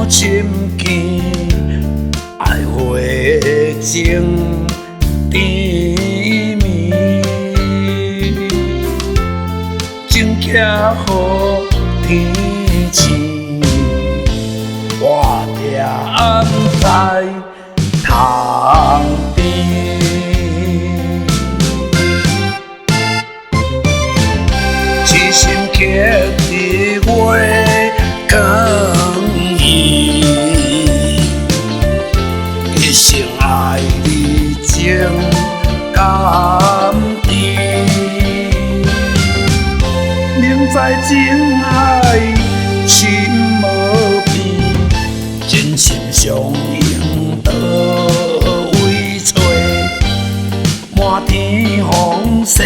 深见爱花情甜蜜，情寄予天星，我徛在塘边。一心刻伫月光意，一生爱你情甘甜。明知情爱心无变，真心相拥倒位找，满天风雪。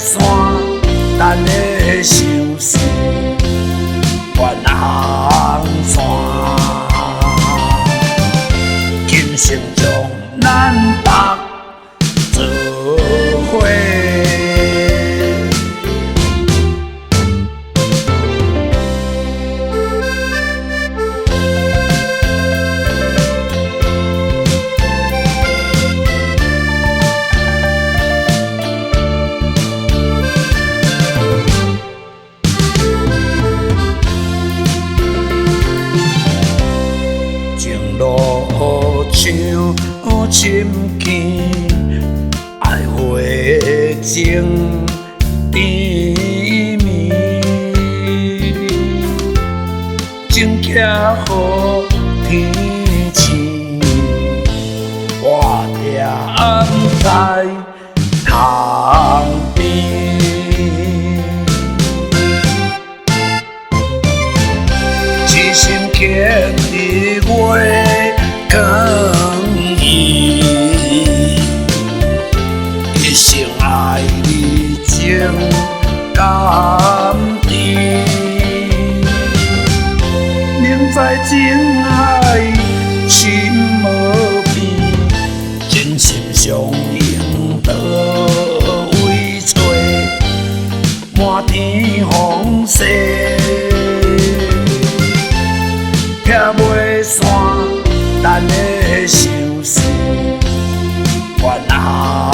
山等的相思，远航线，今生将咱搭做伙。像深见爱花情甜蜜，情寄予天星，我徛在塘边。一心刻伫月光意，一生爱你情甘甜。明知情爱心无变，真心相拥倒位找，满天风雪。拆袂散咱的相思，远航。